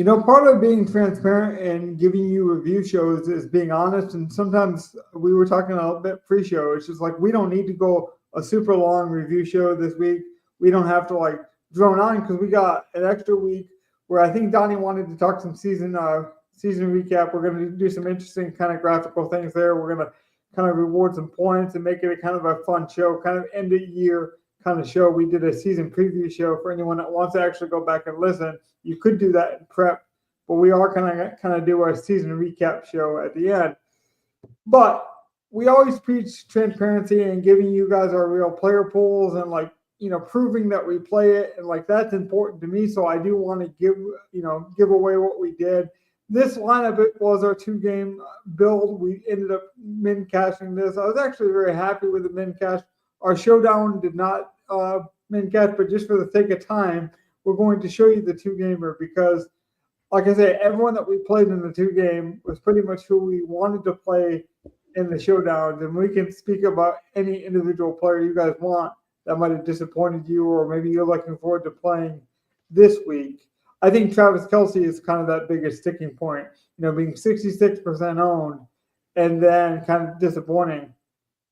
Part of being transparent and giving you review shows is being honest. And sometimes we were talking a little bit pre-show. It's just like we don't need to go a super long review show this week. We don't have to like drone on because we got an extra week where I think Donnie wanted to talk some season recap. We're going to do some interesting kind of graphical things there. We're going to kind of reward some points and make it a kind of a fun show, kind of end of year kind of show. We did a season preview show for anyone that wants to actually go back and listen. You could do that in prep, but we are kind of do our season recap show at the end. But we always preach transparency and giving you guys our real player pools and proving that we play it, and that's important to me. So I do want to give away what we did. This lineup, it was our 2-game build. We ended up min cashing this. I was actually very happy with the min cash. Our showdown did not min cash, but just for the sake of time, we're going to show you the 2-gamer because, like I say, everyone that we played in the 2-game was pretty much who we wanted to play in the showdowns. And we can speak about any individual player you guys want that might have disappointed you, or maybe you're looking forward to playing this week. I think Travis Kelce is kind of that biggest sticking point, being 66% owned and then kind of disappointing.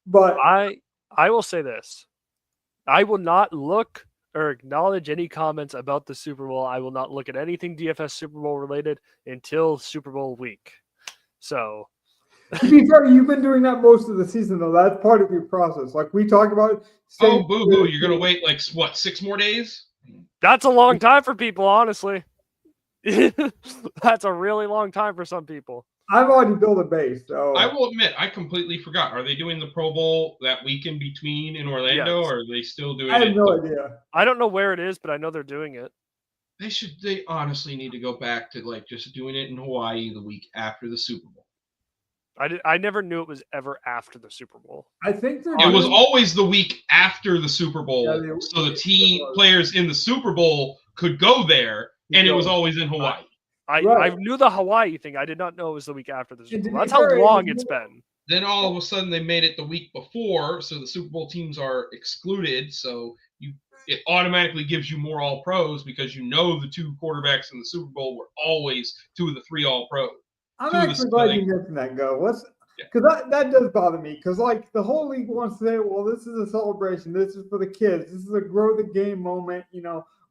But I will say this. I will not look or acknowledge any comments about the Super Bowl. I will not look at anything DFS Super Bowl related until Super Bowl week. So, to be fair, you've been doing that most of the season, though. That's part of your process. Like we talk about. Oh, boo-hoo. You're going to wait, 6 more days? That's a long time for people, honestly. That's a really long time for some people. I've already built a base, so I will admit I completely forgot. Are they doing the Pro Bowl that week in between in Orlando, or are they still doing it? I have no idea. I don't know where it is, but I know they're doing it. They honestly need to go back to just doing it in Hawaii the week after the Super Bowl. I never knew it was ever after the Super Bowl. I think it was always the week after the Super Bowl, so the players in the Super Bowl could go there, and it was always in Hawaii. I knew the Hawaii thing. I did not know it was the week after the Super Bowl. That's how long it's been. Then all of a sudden they made it the week before, so the Super Bowl teams are excluded. So it automatically gives you more All Pros because the 2 quarterbacks in the Super Bowl were always 2 of the 3 All Pros. I'm actually glad you mentioned that, because that does bother me. Because the whole league wants to say, well, this is a celebration. This is for the kids. This is a grow the game moment.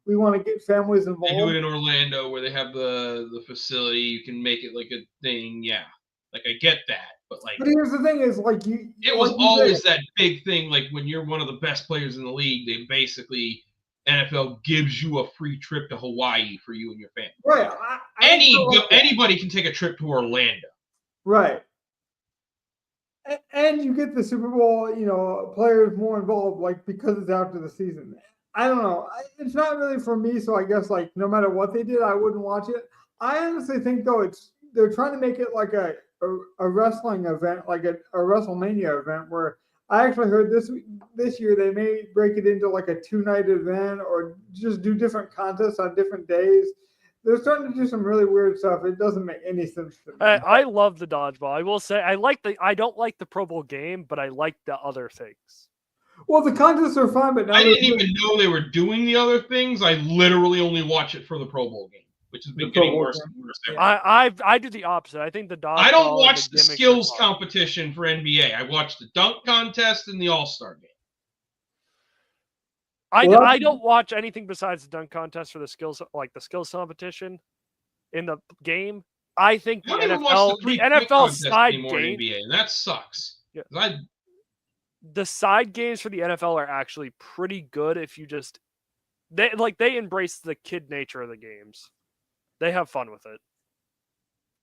We want to get families involved. They do it in Orlando where they have the facility. You can make it like a thing. Yeah. I get that. But here's the thing is it was always that big thing. When you're one of the best players in the league, they basically NFL gives you a free trip to Hawaii for you and your family. Right. Anybody can take a trip to Orlando. Right. And you get the Super Bowl, players more involved, because it's after the season. I don't know. It's not really for me, so I guess no matter what they did, I wouldn't watch it. I honestly think though they're trying to make it like a wrestling event, like a WrestleMania event, where I actually heard this year they may break it into like a 2-night event or just do different contests on different days. They're starting to do some really weird stuff. It doesn't make any sense to me. I love the dodgeball. I will say I don't like the Pro Bowl game, but I like the other things. Well, the contests are fine, but now I didn't even know they were doing the other things. I literally only watch it for the Pro Bowl game, which has been getting worse and worse. I do the opposite. I think the dodgeball. I don't watch the skills competition for NBA. I watch the dunk contest and the All-Star game. I don't watch anything besides the dunk contest for the skills competition in the game. I think the NFL side game, NBA, and that sucks. Yeah. The side games for the NFL are actually pretty good if you just they embrace the kid nature of the games. They have fun with it.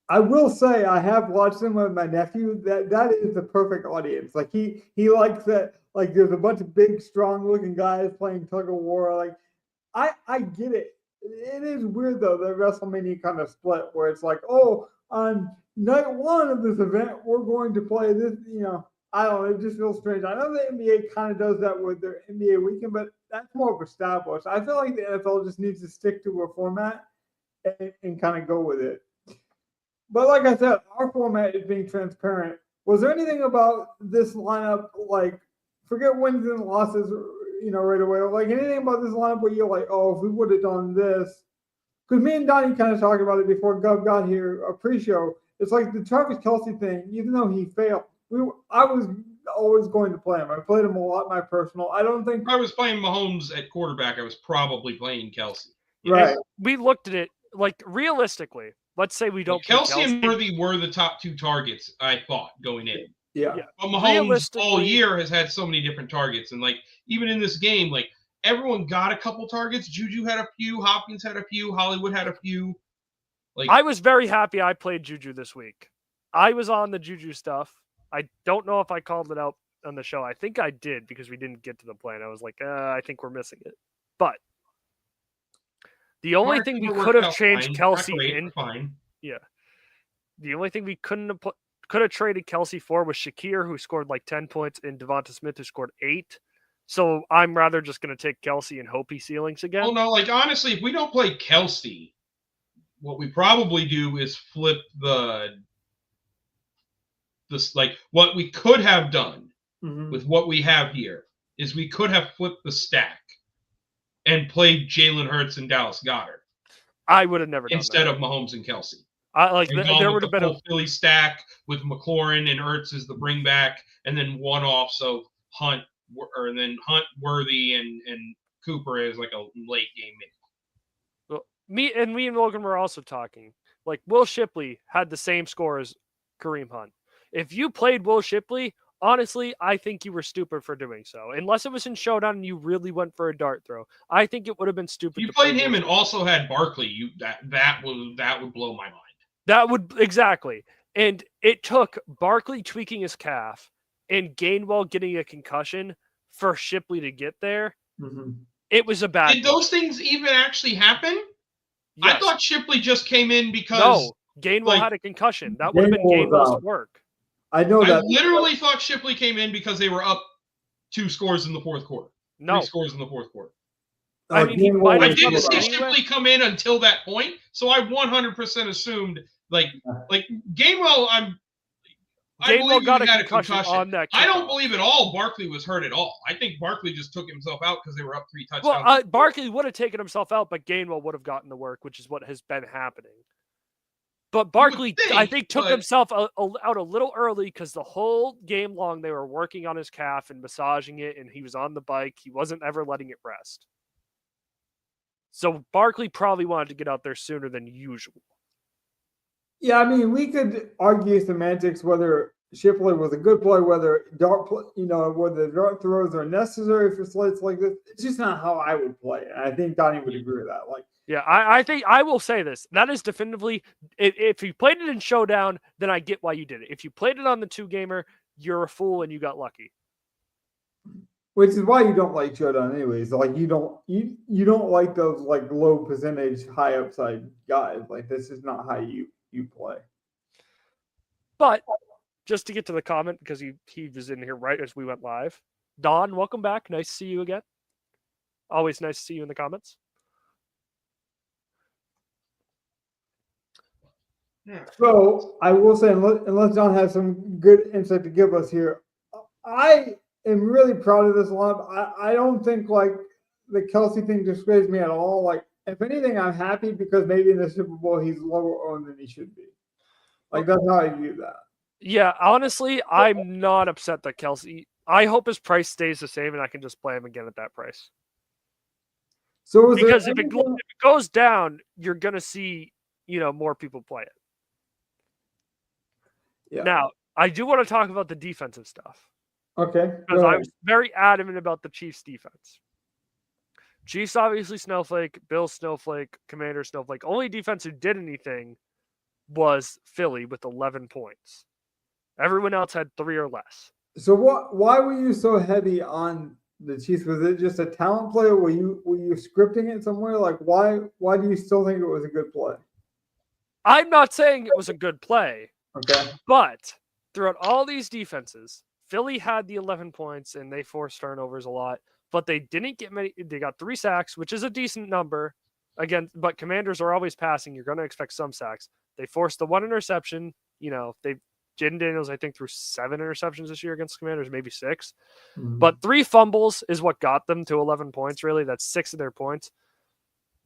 I will say I have watched them with my nephew. That is the perfect audience. He likes that. There's a bunch of big, strong-looking guys playing tug of war. I get it. It is weird though, the WrestleMania kind of split where it's on night 1 of this event we're going to play this. I don't know. It just feels strange. I know the NBA kind of does that with their NBA weekend, but that's more of established. I feel like the NFL just needs to stick to a format and kind of go with it. But like I said, our format is being transparent. Was there anything about this lineup, forget wins and losses, right away, anything about this lineup where you're oh, if we would have done this? because me and Donnie kind of talked about it before Gov got here, a pre-show. It's like the Travis Kelce thing, even though he failed, I was always going to play him. I played him a lot in my personal. I don't think If I was playing Mahomes at quarterback, I was probably playing Kelce. right. We looked at it like realistically. Let's say we don't play Kelce and Worthy were the top two targets, I thought, going in. Yeah. But Mahomes all year has had so many different targets. And, like, even in this game, like, everyone got a couple targets. Juju had a few. Hopkins had a few. Hollywood had a few. Like, I was very happy I played Juju this week. I was on the Juju stuff. I don't know if I called it out on the show. I think I did because we didn't get to the plan. I was like, I think we're missing it. But the only thing we could have changed Kelce in, yeah, the only thing we could have traded Kelce for was Shakir, who scored like 10 points, and Devonta Smith, who scored 8. So I'm rather just going to take Kelce and hope he ceilings again. Well, no, like, honestly, if we don't play Kelce, what we probably do is flip like, what we could have done with what we have here is we could have flipped the stack and played Jalen Hurts and Dallas Goedert. I would have never done instead that. of Mahomes and Kelce. There would have been a Philly stack with McLaurin and Ertz as the bring back, and then one off. So Hunt, Worthy, and Cooper as like a late game. Well, me and Logan were also talking. Like, Will Shipley had the same score as Kareem Hunt. If you played Will Shipley, honestly, I think you were stupid for doing so. Unless it was in Showdown and you really went for a dart throw, I think it would have been stupid. If you played him and also had Barkley, that would blow my mind. That would exactly. And it took Barkley tweaking his calf and Gainwell getting a concussion for Shipley to get there. It was a bad. Did those things even actually happen? Yes. I thought Shipley just came in because no, Gainwell had a concussion. That would have been Gainwell's work. I know that. I literally thought Shipley came in because they were up 2 scores in the fourth quarter. No. 3 scores in the fourth quarter. I mean, I didn't see Shipley come in until that point, so I 100% assumed like Gainwell. I believe got he a had concussion on that. I don't believe at all Barkley was hurt at all. I think Barkley just took himself out because they were up 3 touchdowns. Well, Barkley would have taken himself out, but Gainwell would have gotten the work, which is what has been happening. But Barkley, I think, took himself out a little early because the whole game long they were working on his calf and massaging it, and he was on the bike. He wasn't ever letting it rest. So Barkley probably wanted to get out there sooner than usual. Yeah, I mean, we could argue semantics whether Shipley was a good play, whether whether dart throws are necessary for slates like this. It's just not how I would play it. I think Donnie would agree with that. Like, yeah, I think I will say this. That is definitively, if you played it in Showdown, then I get why you did it. If you played it on the 2-gamer, you're a fool and you got lucky. Which is why you don't like Showdown anyways. Like, you don't like those like low percentage, high upside guys. Like, this is not how you play. But just to get to the comment, because he was in here right as we went live. Don, welcome back. Nice to see you again. Always nice to see you in the comments. So I will say, unless John has some good insight to give us here, I am really proud of this lineup. I don't think like the Kelce thing disgraces me at all. Like, if anything, I'm happy because maybe in the Super Bowl he's lower owned than he should be. Like, that's how I view that. Yeah, honestly, I'm not upset that Kelce. I hope his price stays the same and I can just play him again at that price. So because if it goes down, you're gonna see more people play it. Yeah. Now, I do want to talk about the defensive stuff. Okay. Because I was very adamant about the Chiefs' defense. Chiefs, obviously, Snowflake. Bills, Snowflake. Commander, Snowflake. Only defense who did anything was Philly with 11 points. Everyone else had 3 or less. So why were you so heavy on the Chiefs? Was it just a talent play, or were you scripting it somewhere? Like, why do you still think it was a good play? I'm not saying it was a good play. Okay. But throughout all these defenses, Philly had the 11 points and they forced turnovers a lot, but they didn't get many. They got 3 sacks, which is a decent number. Again, but Commanders are always passing. You're going to expect some sacks. They forced the 1 interception. Jaden Daniels, I think, threw 7 interceptions this year against the Commanders, maybe 6. But 3 fumbles is what got them to 11 points, really. That's 6 of their points.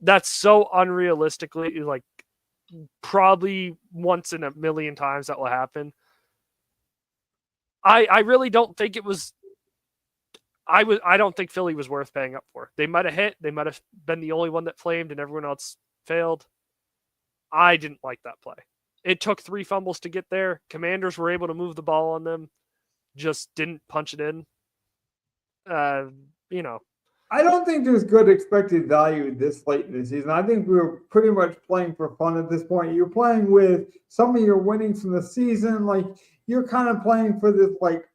that's so unrealistically, like, probably once in a million times that will happen. I really don't think it was. I don't think Philly was worth paying up for. They might have hit. They might have been the only one that flamed, and everyone else failed. I didn't like that play. It took 3 fumbles to get there. Commanders were able to move the ball on them, just didn't punch it in. You know, I don't think there's good expected value this late in the season. I think we were pretty much playing for fun at this point. You're playing with some of your winnings from the season. Like, you're kind of playing for this, like,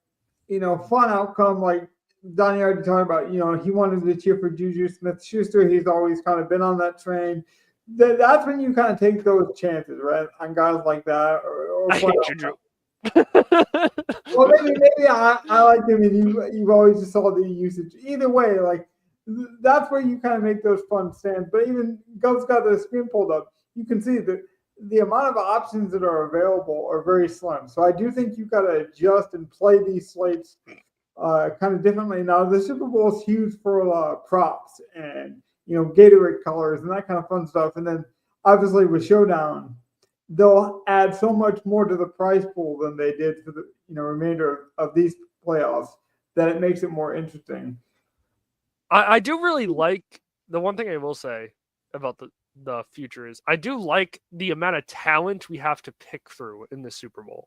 fun outcome. Like Donnie already talked about, he wanted to cheer for Juju Smith-Schuster. He's always kind of been on that train. That's when you kind of take those chances, right? On guys like that. Or I hate Juju. Well, maybe I like him, and you've always just saw the usage. Either way, like, that's where you kind of make those fun stands. But even Gov's got the screen pulled up. You can see that the amount of options that are available are very slim. So I do think you've got to adjust and play these slates kind of differently. Now, the Super Bowl is huge for props and Gatorade colors and that kind of fun stuff. And then obviously with Showdown, they'll add so much more to the prize pool than they did for the remainder of these playoffs that it makes it more interesting. I do really like the one thing I will say about the future is I do like the amount of talent we have to pick through in the Super Bowl.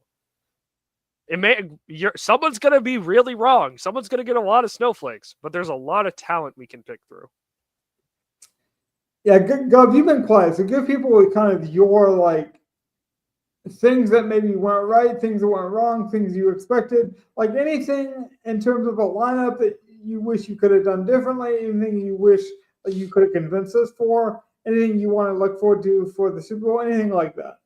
Someone's going to be really wrong. Someone's going to get a lot of snowflakes, but there's a lot of talent we can pick through. Yeah, Gov, you've been quiet. So give people kind of your, like, things that maybe weren't right, things that went wrong, things you expected, like anything in terms of a lineup that you wish you could have done differently, anything you wish you could have convinced us for, anything you want to look forward to for the Super Bowl, anything like that.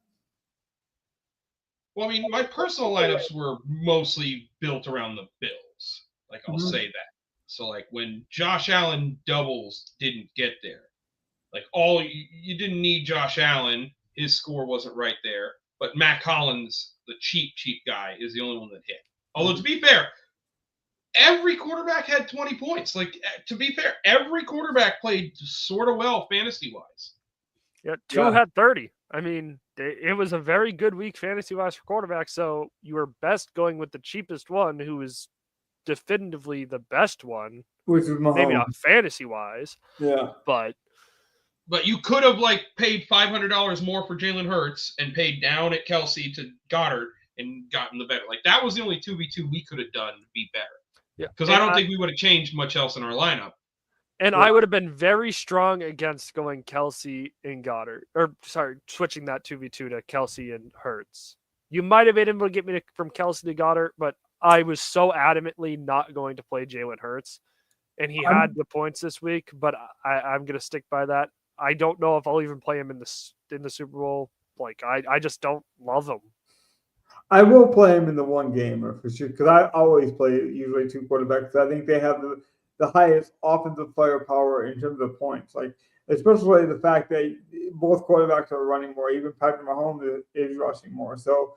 Well, I mean, my personal lineups were mostly built around the Bills. Like, I'll say that. So, like, when Josh Allen doubles didn't get there, like, you didn't need Josh Allen. His score wasn't right there. But Matt Collins, the cheap guy, is the only one that hit. Although, to be fair, every quarterback had 20 points. Like, to be fair, every quarterback played sort of well fantasy-wise. Yeah, two had 30. I mean, it was a very good week fantasy-wise for quarterbacks, so you were best going with the cheapest one, who is definitively the best one. Which is Mahomes. Maybe not fantasy-wise. Yeah. But you could have, like, paid $500 more for Jalen Hurts and paid down at Kelsey to Goddard and gotten the better. Like, that was the only 2v2 we could have done to be better. Yeah. Because I don't think we would have changed much else in our lineup. And I would have been very strong against going Kelsey and Goddard. Or, sorry, switching that 2v2 to Kelsey and Hurts. You might have been able to get me from Kelsey to Goddard, but I was so adamantly not going to play Jalen Hurts. And he had the points this week, but I'm going to stick by that. I don't know if I'll even play him in the Super Bowl. Like, I just don't love him. I will play him in the one gamer for sure, because I always play usually two quarterbacks. I think they have the highest offensive firepower in terms of points. Like, especially the fact that both quarterbacks are running more. Even Patrick Mahomes is rushing more. So,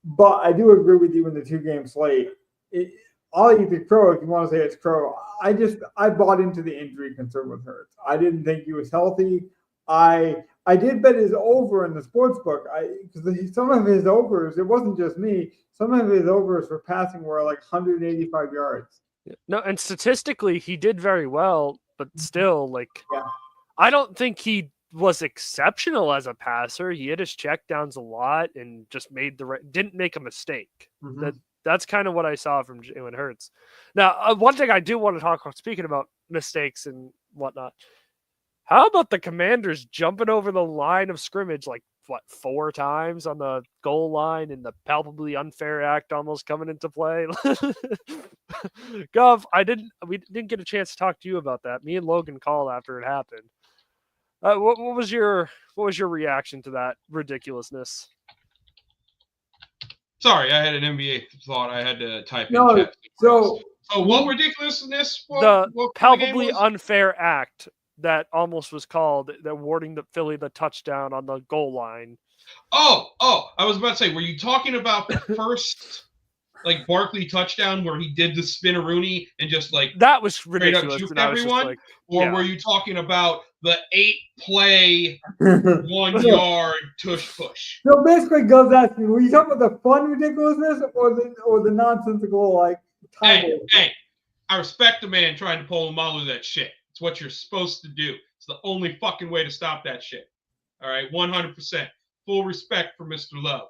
but I do agree with you in the 2-game slate. I'll eat the crow if you want to say it's crow. I bought into the injury concern with Hurts. I didn't think he was healthy. I did bet his over in the sports book. Because some of his overs, it wasn't just me. Some of his overs for passing were like 185 yards. No, and statistically he did very well, but still, like, I don't think he was exceptional as a passer. He hit his checkdowns a lot and just didn't make a mistake. That's kind of what I saw from Jalen Hurts. Now, one thing I do want to talk about, speaking about mistakes and whatnot, how about the Commanders jumping over the line of scrimmage like, 4 times on the goal line and the palpably unfair act almost coming into play? Gov, we didn't get a chance to talk to you about that. Me and Logan called after it happened. What was your reaction to that ridiculousnly? Sorry, I had an NBA thought I had to type in chat. So what ridiculousness? The palpably unfair act that almost was called, that awarding the Philly the touchdown on the goal line. Oh, I was about to say, were you talking about the first like Barkley touchdown where he did the spin-a-rooney and just like That was straight up ridiculous. juked And I was just everyone? like, Or yeah. were you talking about the 8-play 1-yard tush push? So basically, Gov's asking, were you talking about the fun ridiculousness or the nonsensical like time? Hey, I respect the man trying to pull him out of that shit. It's what you're supposed to do. It's the only fucking way to stop that shit. All right, 100%. Full respect for Mr. Love.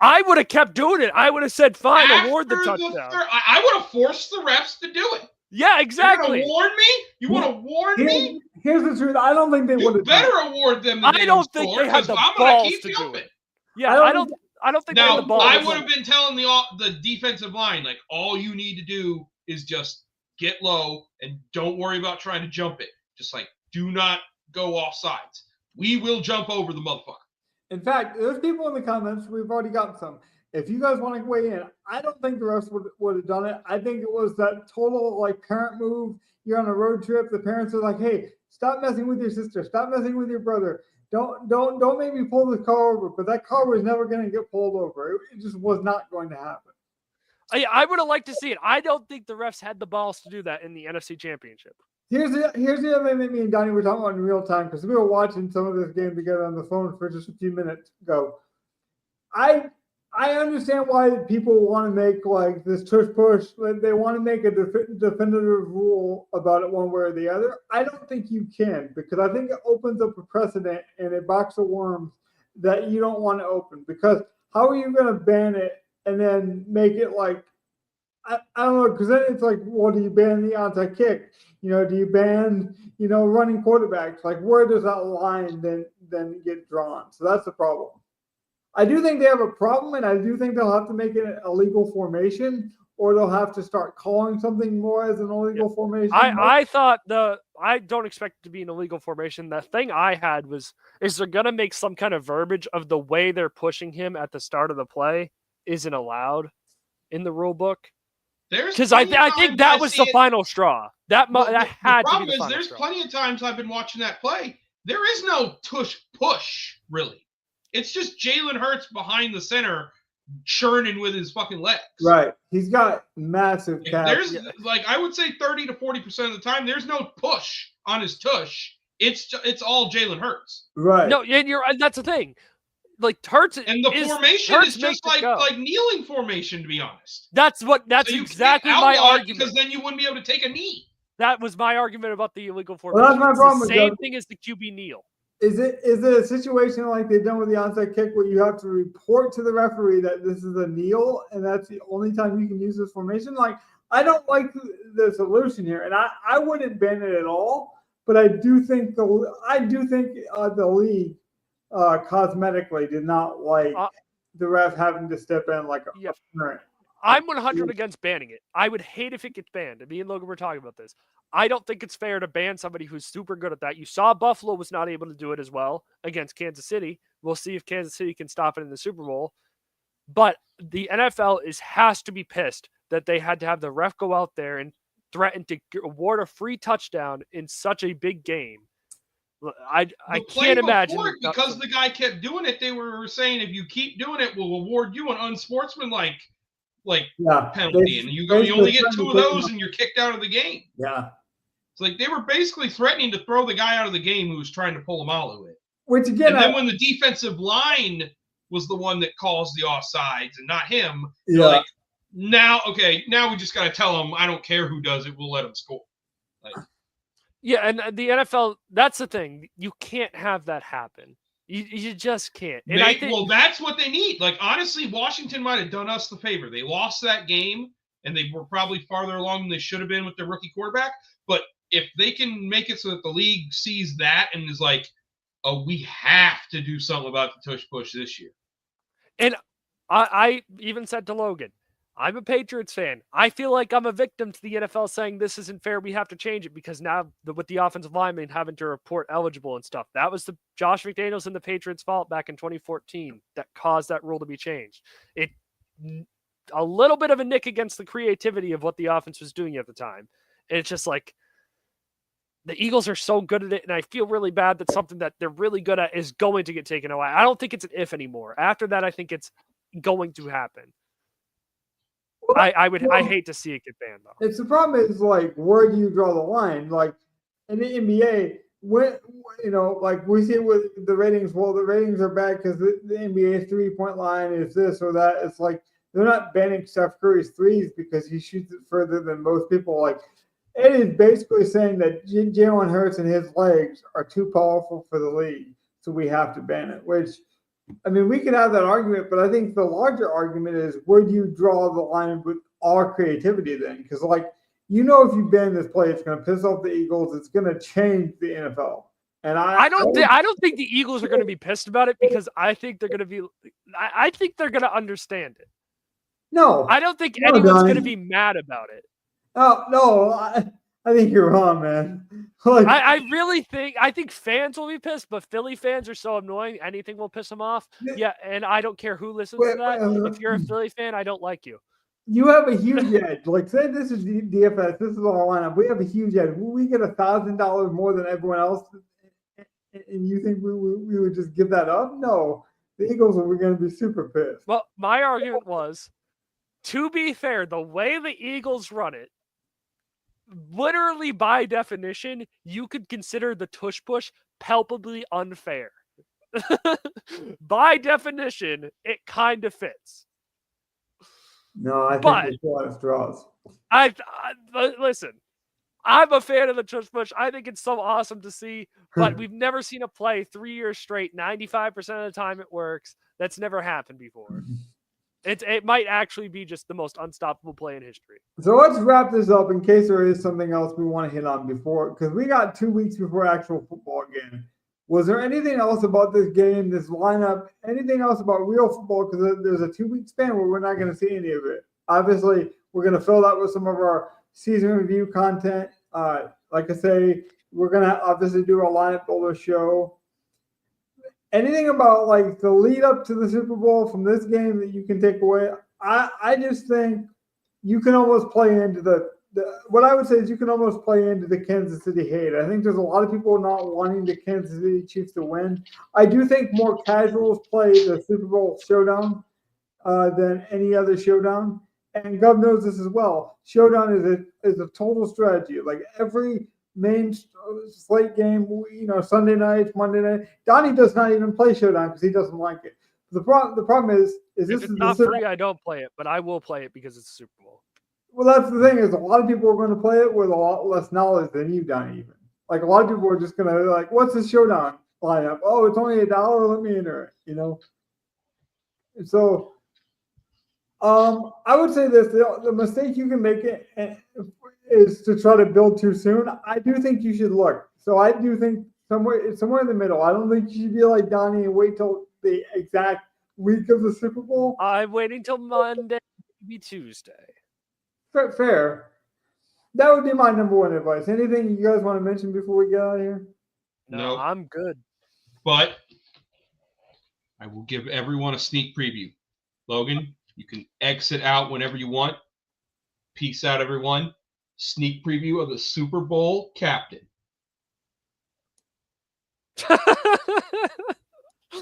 I would have kept doing it. I would have said, fine, award the After touchdown. I would have forced the refs to do it. Yeah, exactly. You want to warn me? You want to warn me? Here's the truth. I don't think they would You have. better award them the I don't think score, they had the I'm gonna balls keep to do jumping. it. Yeah, I don't think they had Now, the balls. I would have been telling the defensive line, like, all you need to do is just get low and don't worry about trying to jump it. Just like, do not go off sides. We will jump over the motherfucker. In fact, there's people in the comments. We've already gotten some. If you guys want to weigh in, I don't think the refs would have done it. I think it was that total like parent move. You're on a road trip. The parents are like, "Hey, stop messing with your sister. Stop messing with your brother. Don't make me pull this car over." But that car was never going to get pulled over. It just was not going to happen. I would have liked to see it. I don't think the refs had the balls to do that in the NFC Championship. Here's the other thing that me and Donnie were talking about in real time because we were watching some of this game together on the phone for just a few minutes ago. I understand why people want to make like this tush push. Like they want to make a definitive rule about it one way or the other. I don't think you can because I think it opens up a precedent and a box of worms that you don't want to open. Because how are you going to ban it and then make it like I don't know? Because then it's like, well, do you ban the onside kick? Do you ban running quarterbacks? Like where does that line then get drawn? So that's the problem. I do think they have a problem, and I do think they'll have to make it a legal formation, or they'll have to start calling something more as an illegal formation. I thought I don't expect it to be an illegal formation. The thing I had was, is they're going to make some kind of verbiage of the way they're pushing him at the start of the play isn't allowed in the rule book. Because I think that was the final straw. That had to be the final straw. There's plenty of times I've been watching that play. There is no tush push, really. It's just Jalen Hurts behind the center churning with his fucking legs. Right. He's got massive calves. There's like I would say 30 to 40% of the time there's no push on his tush. It's all Jalen Hurts. Right. No, and that's the thing. Like Hurts and the formation is just like kneeling formation, to be honest. That's exactly my argument. Because then you wouldn't be able to take a knee. That was my argument about the illegal formation. Well, that's my problem. It's the same thing as the QB kneel. Is it a situation like they've done with the onside kick where you have to report to the referee that this is a kneel and that's the only time you can use this formation? Like, I don't like the solution here, and I wouldn't ban it at all. But I do think the league cosmetically did not like the ref having to step in like a parent. I'm 100 against banning it. I would hate if it gets banned. Me and Logan were talking about this. I don't think it's fair to ban somebody who's super good at that. You saw Buffalo was not able to do it as well against Kansas City. We'll see if Kansas City can stop it in the Super Bowl. But the NFL has to be pissed that they had to have the ref go out there and threaten to award a free touchdown in such a big game. I can't imagine. Because the guy kept doing it, they were saying if you keep doing it, we'll award you an unsportsmanlike penalty. And you only get 2 of those and you're kicked out of the game. Yeah. It's like they were basically threatening to throw the guy out of the game who was trying to pull him out of it. Which again, and then when the defensive line was the one that calls the offsides and not him, like, now we just got to tell him, I don't care who does it, we'll let him score. Like, yeah, and the NFL, that's the thing. You can't have that happen. You just can't. And well, that's what they need. Like, honestly, Washington might have done us the favor. They lost that game, and they were probably farther along than they should have been with their rookie quarterback. But if they can make it so that the league sees that and is like, oh, we have to do something about the tush push this year. And I even said to Logan, I'm a Patriots fan. I feel like I'm a victim to the NFL saying this isn't fair. We have to change it because now with the offensive lineman having to report eligible and stuff, that was the Josh McDaniels and the Patriots' fault back in 2014 that caused that rule to be changed. It a little bit of a nick against the creativity of what the offense was doing at the time. And it's just like the Eagles are so good at it, and I feel really bad that something that they're really good at is going to get taken away. I don't think it's an if anymore. After that, I think it's going to happen. I hate to see it get banned though. It's the problem is like, where do you draw the line? Like in the NBA, when like we see it with the ratings. Well, the ratings are bad because the NBA 3-point line is this or that. It's like they're not banning Steph Curry's threes because he shoots it further than most people. Like it is basically saying that Jalen Hurts and his legs are too powerful for the league, so we have to ban it. Which, I mean, we could have that argument, but I think the larger argument is, where do you draw the line with our creativity then? Because like, if you ban this play, it's going to piss off the Eagles. It's going to change the NFL. And I don't think the Eagles are going to be pissed about it, because I think they're going to be. I think they're going to understand it. No, I don't think anyone's going to be mad about it. Oh no, I think you're wrong, man. Like, I think fans will be pissed, but Philly fans are so annoying. Anything will piss them off. Yeah, and I don't care who listens to that. If you're a Philly fan, I don't like you. You have a huge edge. Like, say this is DFS, this is our lineup. We have a huge edge. We get $1,000 more than everyone else, and you think we would just give that up? No, the Eagles are going to be super pissed. Well, my argument was, to be fair, the way the Eagles run it, literally by definition, you could consider the tush push palpably unfair. By definition, it kind of fits. No, I think it's a lot of straws. Listen, I'm a fan of the tush push. I think it's so awesome to see, but we've never seen a play 3 years straight, 95% of the time it works. That's never happened before. It might actually be just the most unstoppable play in history. So let's wrap this up in case there is something else we want to hit on before, because we got 2 weeks before actual football game. Was there anything else about this game, this lineup, anything else about real football? Because there's a 2-week span where we're not going to see any of it. Obviously, we're going to fill that with some of our season review content. Like I say, we're going to obviously do a lineup builder show. Anything about like the lead up to the Super Bowl from this game that you can take away? I just think you can almost play into what I would say is you can almost play into the Kansas City hate. I think there's a lot of people not wanting the Kansas City Chiefs to win. I do think more casuals play the Super Bowl Showdown than any other showdown. And Gov knows this as well. Showdown is a total strategy. Like every main slate game, Sunday night, Monday night. Donnie does not even play Showdown because he doesn't like it. The problem is if this it's is not free, I don't play it, but I will play it because it's a Super Bowl. Well, that's the thing, is a lot of people are going to play it with a lot less knowledge than you, Donnie, even. Like a lot of people are just going to like, what's the Showdown lineup? Oh, it's only $1. Let me enter it. And so I would say this: the mistake you can make is to try to build too soon. I do think you should look. So I do think somewhere in the middle. I don't think you should be like Donnie and wait till the exact week of the Super Bowl. I'm waiting till Monday, maybe Tuesday. Fair. That would be my number one advice. Anything you guys want to mention before we get out of here? No, I'm good. But I will give everyone a sneak preview. Logan, you can exit out whenever you want. Peace out, everyone. Sneak preview of the Super Bowl captain.